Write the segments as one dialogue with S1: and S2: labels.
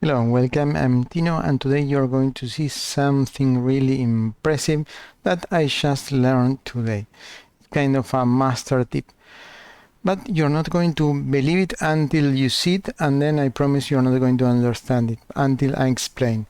S1: Hello and welcome, I'm Tino, and today you're going to see something really impressive that I just learned today. Kind of a master tip. But you're not going to believe it until you see it, and then I promise you're not going to understand it until I explain.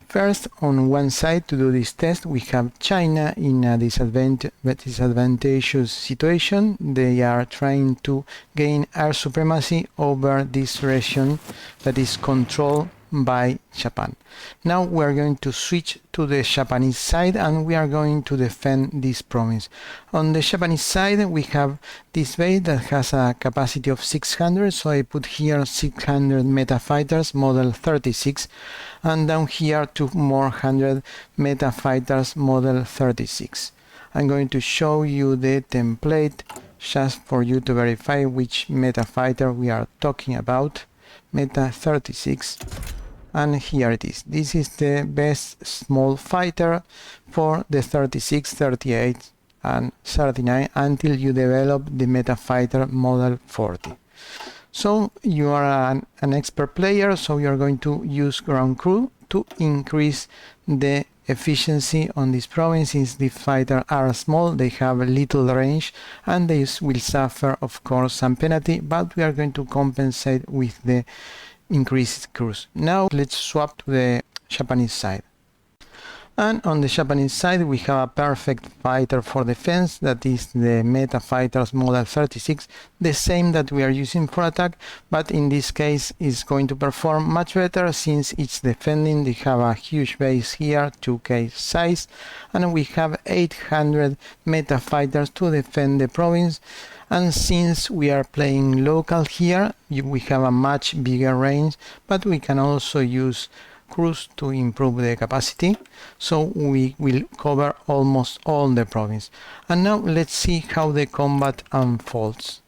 S1: First, on one side to do this test, we have China in a disadvantageous situation. They are trying to gain air supremacy over this region that is controlled by Japan. Now we are going to switch to the Japanese side and we are going to defend this province. On the Japanese side we have this base that has a capacity of 600, so I put here 600 meta fighters model 36, and down here 200 meta fighters model 36. I'm going to show you the template just for you to verify which meta fighter we are talking about. Meta 36, and here it is. This is the best small fighter for the 36, 38 and 39 until you develop the meta fighter model 40. So you are an expert player, so you are going to use ground crew to increase the efficiency on this province. Since the fighters are small, they have little range and they will suffer of course some penalty, but we are going to compensate with the increased crews. Now let's swap to the Japanese side. And on the Japanese side we have a perfect fighter for defense, that is the Meta Fighters Model 36, the same that we are using for attack, but in this case it's going to perform much better since it's defending. They have a huge base here, 2k size, and we have 800 Meta Fighters to defend the province. And since we are playing local here, we have a much bigger range, but we can also use crews to improve the capacity, so we will cover almost all the province. And now let's see how the combat unfolds.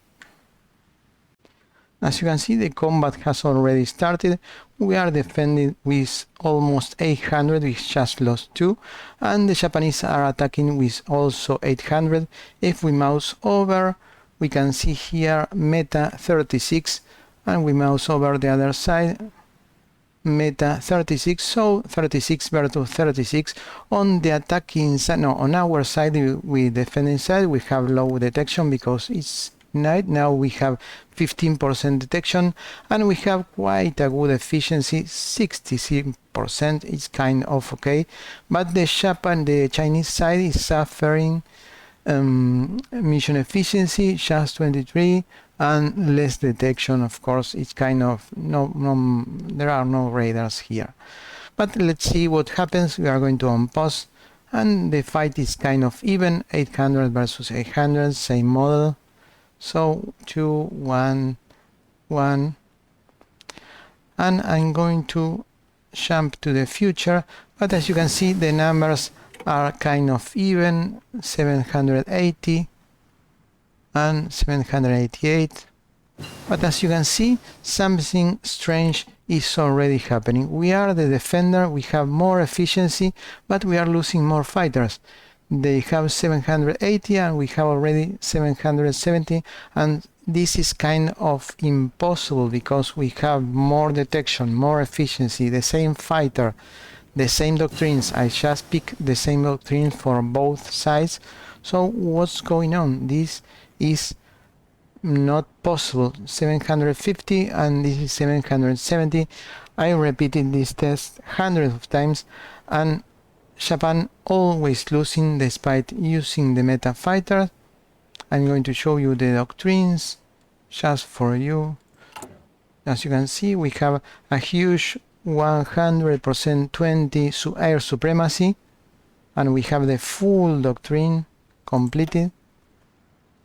S1: As you can see, the combat has already started. We are defending with almost 800, we just lost 2, and the Japanese are attacking with also 800. If we mouse over, we can see here Meta 36, and we mouse over the other side, Meta 36, so 36 versus 36. On the attacking side, no, on our side, we defending side, we have low detection because it's night. Now we have 15% detection and we have quite a good efficiency, 66%. It's kind of okay, but the Chinese side is suffering mission efficiency just 23 and less detection. Of course it's kind of there are no radars here, but let's see what happens. We are going to unpause and the fight is kind of even, 800 versus 800, same model, so 2 1 1, and I'm going to jump to the future, but as you can see the numbers are kind of even, 780 and 788, but as you can see something strange is already happening. We are the defender, we have more efficiency, but we are losing more fighters. They have 780 and we have already 770, and this is kind of impossible because we have more detection, more efficiency, the same fighter, the same doctrines. I just picked the same doctrine for both sides. So what's going on? This is not possible. 750 and this is 770. I repeated this test hundreds of times and Japan always losing despite using the meta fighter. I'm going to show you the doctrines just for you. As you can see, we have a huge 100% 20 air supremacy, and we have the full doctrine completed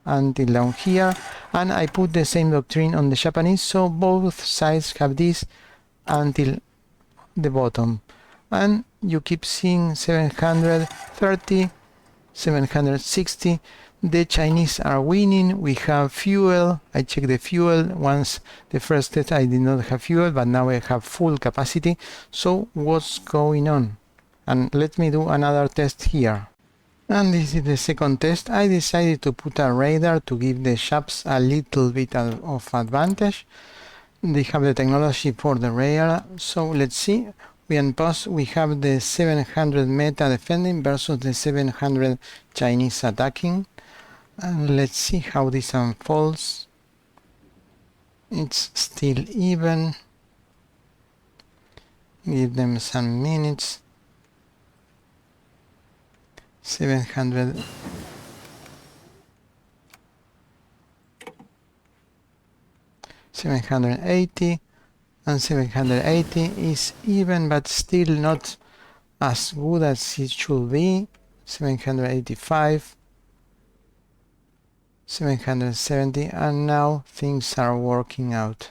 S1: until down here, and I put the same doctrine on the Japanese, so both sides have this until the bottom, and you keep seeing 730, 760. The Chinese are winning. We have fuel. I checked the fuel. Once the first test I did not have fuel, but now I have full capacity. So what's going on? And let me do another test here. And this is the second test. I decided to put a radar to give the shops a little bit of advantage. they have the technology for the rare. So let's see. We unpause. We have the 700 meta defending versus the 700 Chinese attacking. And let's see how this unfolds. It's still even. Give them some minutes. 700. 780 and 780 is even, but still not as good as it should be. 785, 770, and now things are working out.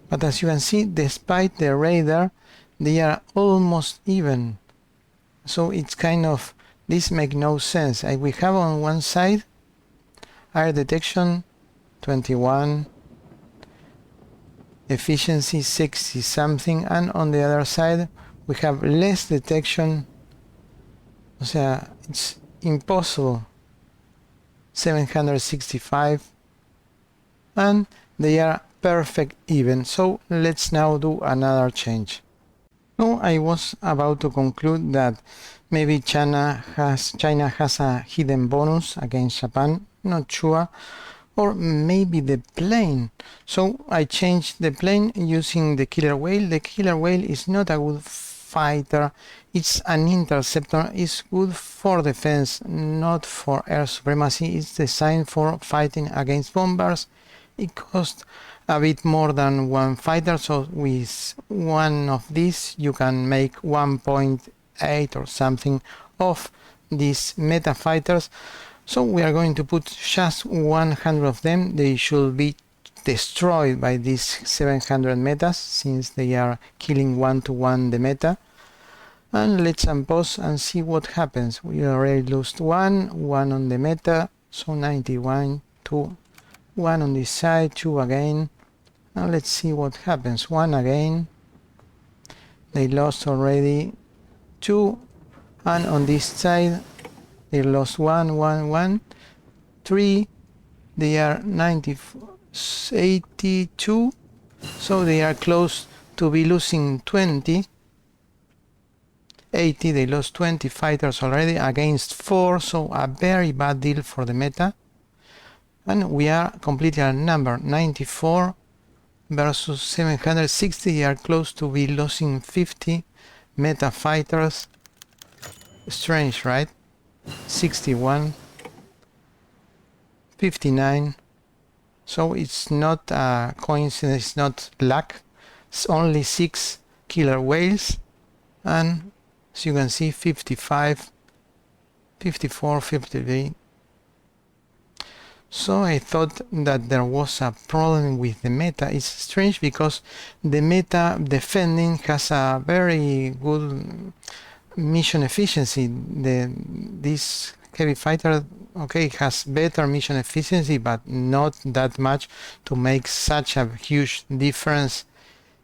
S1: But as you can see, despite the radar, they are almost even. So it's kind of, this makes no sense. We have on one side air detection 21, efficiency 60 something, and on the other side we have less detection. O sea, it's impossible. 765, and they are perfect even. So let's now do another change. So I was about to conclude that maybe China has a hidden bonus against Japan, not sure, or maybe the plane. So I changed the plane using the killer whale. The killer whale is not a good fighter, it's an interceptor. It's good for defense, not for air supremacy. It's designed for fighting against bombers. It costs a bit more than one fighter, so with one of these you can make 1.8 or something of these meta fighters. So we are going to put just 100 of them. They should be destroyed by these 700 metas, since they are killing one-to-one the meta. And let's unpause and see what happens. We already lost one on the meta, so 91, 2, 1 on this side, 2 again. Now let's see what happens. 1 again. They lost already 2, and on this side they lost 1, 1, 1, 3. They are 82, so they are close to be losing 20. 80, they lost 20 fighters already against 4, so a very bad deal for the meta. And we are completely outnumbered. 94 versus 760, they are close to be losing 50 meta fighters. Strange, right? 61, 59. So it's not a coincidence, it's not luck. It's only 6 killer whales, and as you can see, 55, 54, 53. So I thought that there was a problem with the meta. It's strange because the meta defending has a very good mission efficiency. This heavy fighter, okay, has better mission efficiency, but not that much to make such a huge difference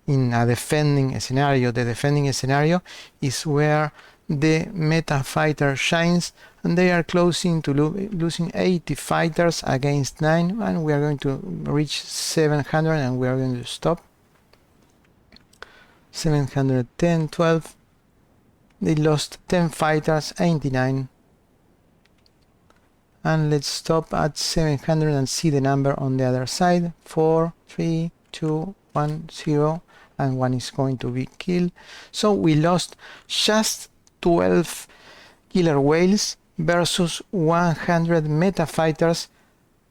S1: in a defending scenario. The defending scenario is where the meta fighter shines, and they are closing to losing 80 fighters against 9, and we are going to reach 700 and we are going to stop. 710, 12. They lost 10 fighters, 89. And let's stop at 700 and see the number on the other side. 4, 3, 2, 1, 0, and 1 is going to be killed. So we lost just 12 killer whales versus 100 meta fighters,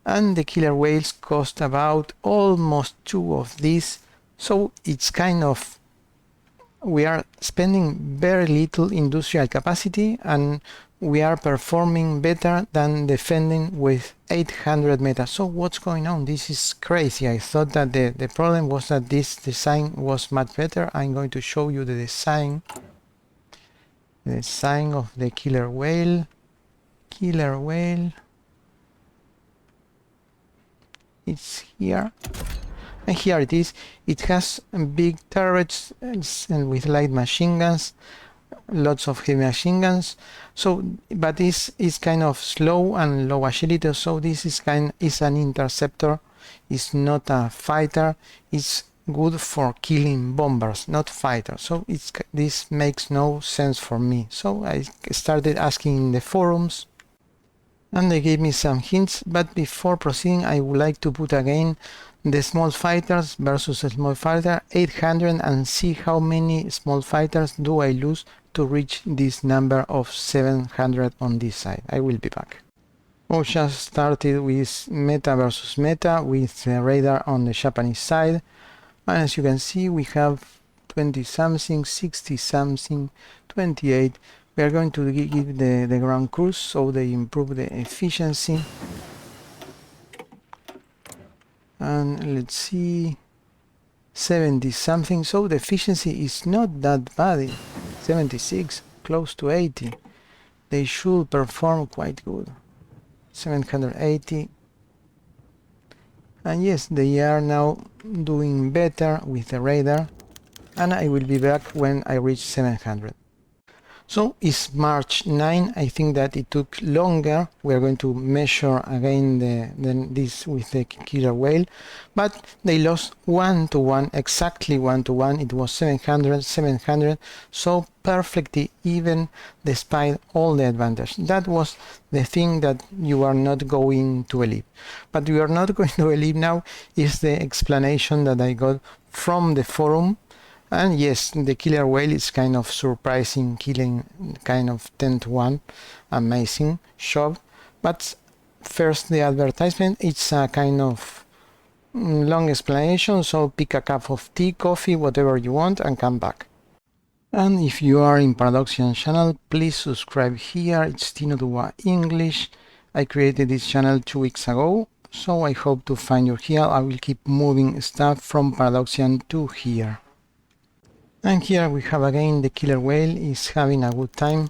S1: and the killer whales cost about almost 2 of these. So it's kind of, we are spending very little industrial capacity and we are performing better than defending with 800 meta. So what's going on? This is crazy. I thought that the problem was that this design was much better. I'm going to show you the design of the killer whale. It's here, and here it is. It has big turrets and with light machine guns, lots of heavy machine guns. So, but this is kind of slow and low agility. So this is an interceptor. It's not a fighter. It's good for killing bombers, not fighters. So this makes no sense for me. So I started asking in the forums, and they gave me some hints. But before proceeding, I would like to put again the small fighters versus a small fighter 800 and see how many small fighters do I lose to reach this number of 700 on this side. I will be back. We just started with meta versus meta with the radar on the Japanese side, and as you can see we have 20 something, 60 something, 28. We are going to give the ground cruise so they improve the efficiency. And let's see, 70 something, so the efficiency is not that bad. 76, close to 80. They should perform quite good. 780. And yes, they are now doing better with the radar, and I will be back when I reach 700. So it's March 9. I think that it took longer. We are going to measure again this with the killer whale, but they lost 1-1, exactly 1-1. It was 700, so perfectly even despite all the advantage. That was the thing that you are not going to believe. But you are not going to believe now is the explanation that I got from the forum. And yes, the killer whale is kind of surprising, killing kind of 10-1, amazing job. But first the advertisement, it's a kind of long explanation, so pick a cup of tea, coffee, whatever you want, and come back. And if you are in Paradoxian channel, please subscribe here. It's Tino English. I created this channel 2 weeks ago, so I hope to find you here. I will keep moving stuff from Paradoxian to here. And here we have again the killer whale is having a good time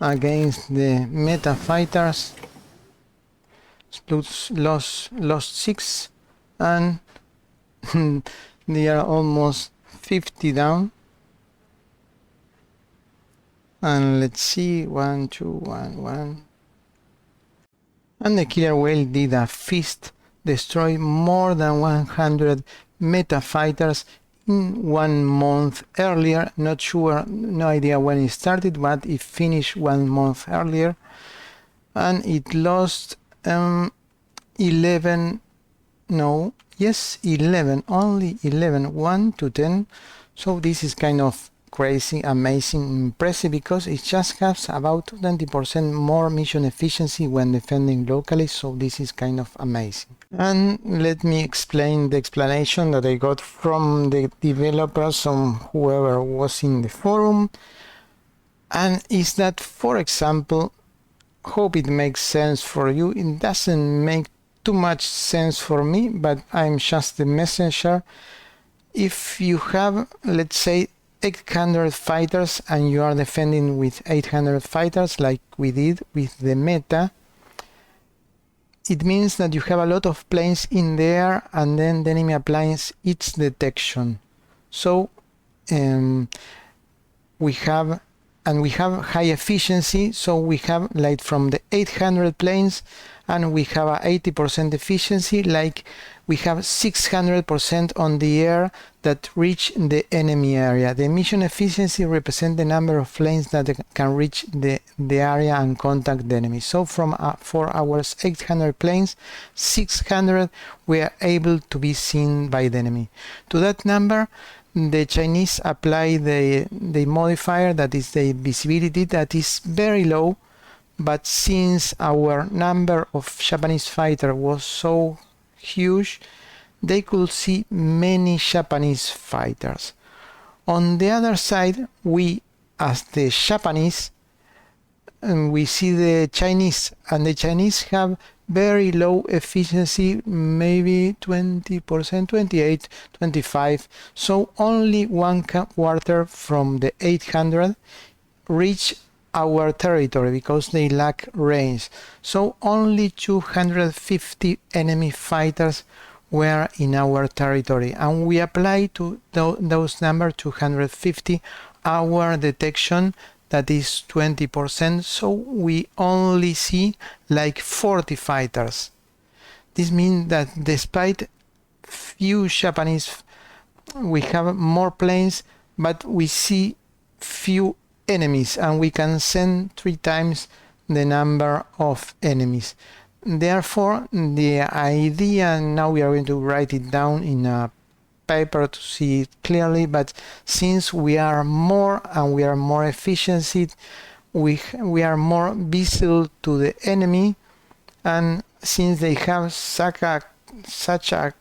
S1: against the meta fighters. Lost 6, and they are almost 50 down. And let's see, 1, 2, 1, 1. And the killer whale did a feast, destroy more than 100 meta fighters in 1 month earlier. Not sure, no idea when it started, but it finished 1 month earlier. And it lost 11, no, yes, 11, only 11, 1 to 10. So this is kind of crazy, amazing, impressive, because it just has about 20% more mission efficiency when defending locally, so this is kind of amazing. And let me explain the explanation that I got from the developers or whoever was in the forum, and is that, for example, hope it makes sense for you. It doesn't make too much sense for me, but I'm just the messenger. If you have, let's say, 800 fighters and you are defending with 800 fighters like we did with the meta, it means that you have a lot of planes in the air, and then the enemy applies its detection. So we have high efficiency, so we have like from the 800 planes, and we have a 80% efficiency, like we have 600% on the air that reach the enemy area. The mission efficiency represents the number of planes that can reach the area and contact the enemy. So from for our 800 planes, 600 were able to be seen by the enemy. To that number, the Chinese apply the modifier, that is the visibility, that is very low, but since our number of Japanese fighters was so huge, they could see many Japanese fighters. On the other side, we as the Japanese, we see the Chinese, and the Chinese have very low efficiency, maybe 20%, 28, 25. So only 1/4 from the 800 reach our territory because they lack range. So only 250 enemy fighters were in our territory, and we apply to those numbers 250 our detection that is 20%, so we only see like 40 fighters. This means that despite few Japanese, we have more planes, but we see few enemies, and we can send 3 times the number of enemies. Therefore, the idea, now we are going to write it down in a paper to see it clearly, but since we are more and we are more efficient, we are more visible to the enemy, and since they have such a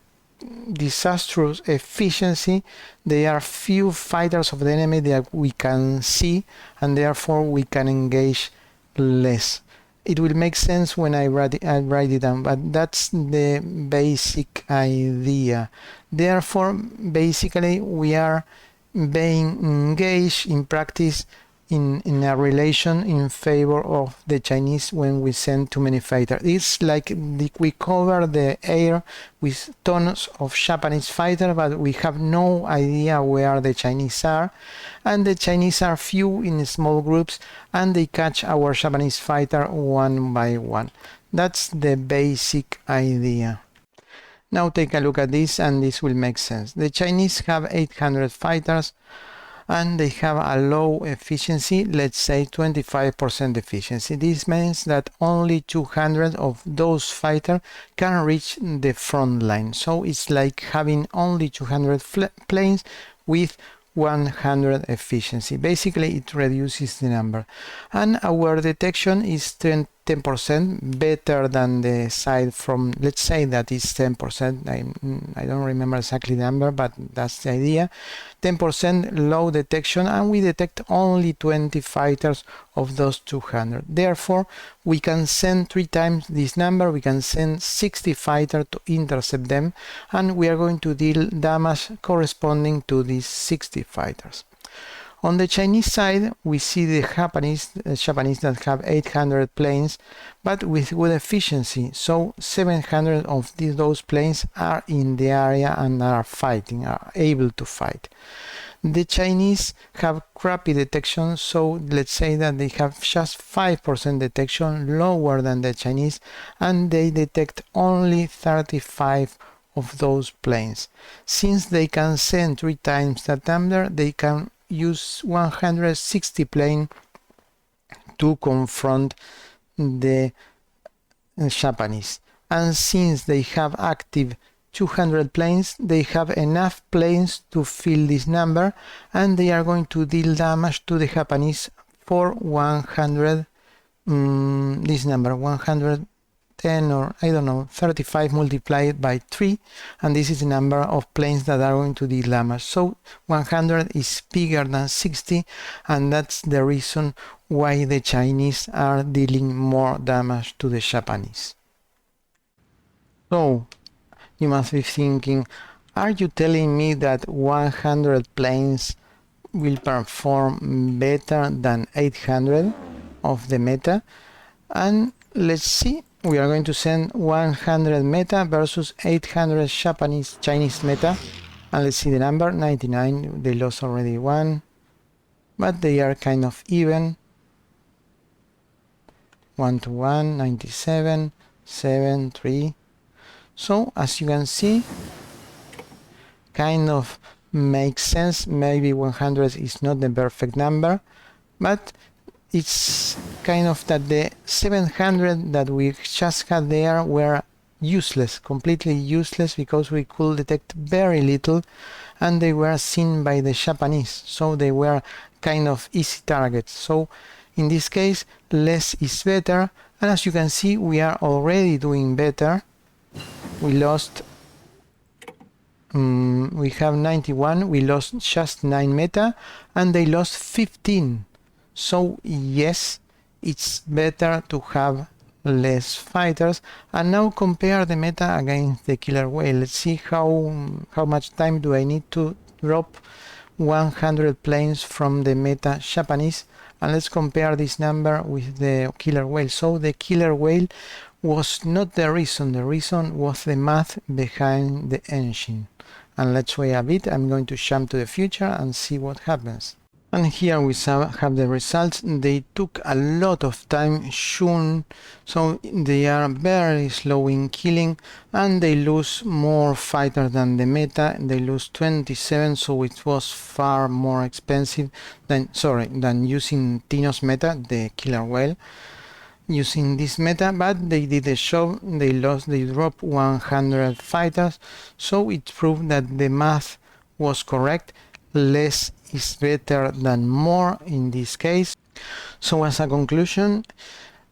S1: disastrous efficiency, there are few fighters of the enemy that we can see, and therefore we can engage less. It will make sense when I write it down, but that's the basic idea. Therefore, basically, we are being engaged in practice in a relation in favor of the Chinese when we send too many fighters. It's like we cover the air with tons of Japanese fighters, but we have no idea where the Chinese are, and the Chinese are few in small groups, and they catch our Japanese fighter one by one. That's the basic idea. Now take a look at this, and this will make sense. The Chinese have 800 fighters, and they have a low efficiency, let's say 25% efficiency. This means that only 200 of those fighters can reach the front line. So it's like having only 200 planes with 100 efficiency. Basically, it reduces the number. And our detection is 10% better than the side from, let's say that is 10%. I don't remember exactly the number, but that's the idea. 10% low detection, and we detect only 20 fighters of those 200. Therefore, we can send 3 times this number. We can send 60 fighters to intercept them, and we are going to deal damage corresponding to these 60 fighters. On the Chinese side, we see the Japanese that have 800 planes, but with good efficiency. So 700 of those planes are in the area and are fighting, are able to fight. The Chinese have crappy detection, so let's say that they have just 5% detection, lower than the Chinese, and they detect only 35 of those planes. Since they can send 3 times that number, they can use 160 planes to confront the Japanese. And since they have active 200 planes, they have enough planes to fill this number, and they are going to deal damage to the Japanese for 100, this number, 110 or I don't know, 35 multiplied by 3, and this is the number of planes that are going to deal damage. So 100 is bigger than 60, and that's the reason why the Chinese are dealing more damage to the Japanese. So you must be thinking, are you telling me that 100 planes will perform better than 800 of the meta? And let's see, we are going to send 100 meta versus 800 Chinese meta, and let's see the number, 99. They lost already 1, but they are kind of even, 1 to 1, 97, 7, 3. So as you can see, kind of makes sense. Maybe 100 is not the perfect number, but it's kind of that the 700 that we just had there were useless, completely useless, because we could detect very little, and they were seen by the Japanese, so they were kind of easy targets. So in this case, less is better, and as you can see, we are already doing better. We lost, we have 91, we lost just 9 meta, and they lost 15. So yes, it's better to have less fighters. And now compare the meta against the killer whale. Let's see how much time do I need to drop 100 planes from the meta Japanese, and let's compare this number with the killer whale. So the killer whale was not the reason was the math behind the engine. And let's wait a bit. I'm going to jump to the future and see what happens. And here we have the results. They took a lot of time soon, so they are very slow in killing, and they lose more fighters than the meta. They lose 27, so it was far more expensive than using Tino's meta, the killer whale. Using this meta, but they did a job. They dropped 100 fighters, so it proved that the math was correct. Less is better than more in this case. So as a conclusion,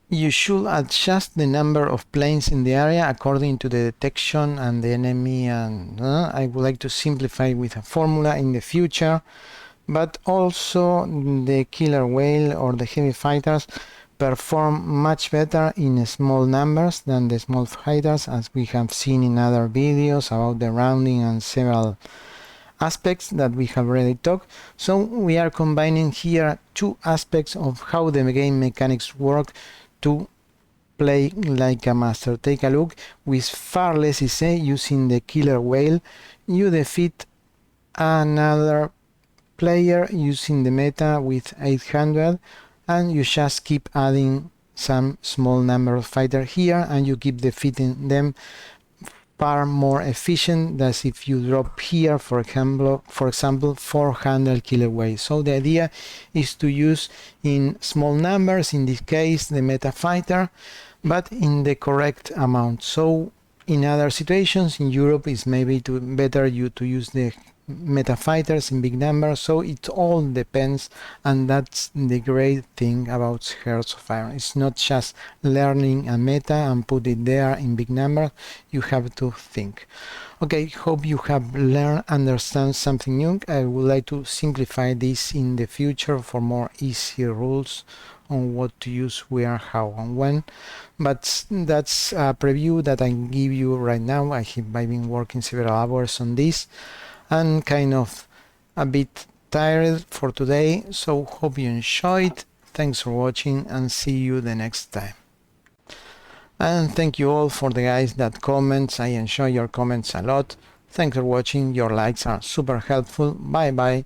S1: you should adjust the number of planes in the area according to the detection and the enemy, and I would like to simplify with a formula in the future. But also the killer whale or the heavy fighters perform much better in small numbers than the small fighters, as we have seen in other videos about the rounding and several aspects that we have already talked. So we are combining here two aspects of how the game mechanics work to play like a master. Take a look. With far less EC using the killer whale, you defeat another player using the meta with 800, and you just keep adding some small number of fighters here, and you keep defeating them far more efficient than if you drop here, for example 400 killer whales. So the idea is to use in small numbers, in this case the meta fighter, but in the correct amount. So in other situations in Europe it's maybe better to use the meta fighters in big numbers. So it all depends, and that's the great thing about Hearts of Iron. It's not just learning a meta and put it there in big numbers. You have to think. Okay, hope you have learned, understand something new. I would like to simplify this in the future for more easy rules on what to use, where, how, and when. But that's a preview that I give you right now. I've been working several hours on this and kind of a bit tired for today, so hope you enjoyed. Thanks for watching, and see you the next time. And thank you all for the guys that comments. I enjoy your comments a lot. Thanks for watching. Your likes are super helpful. Bye bye.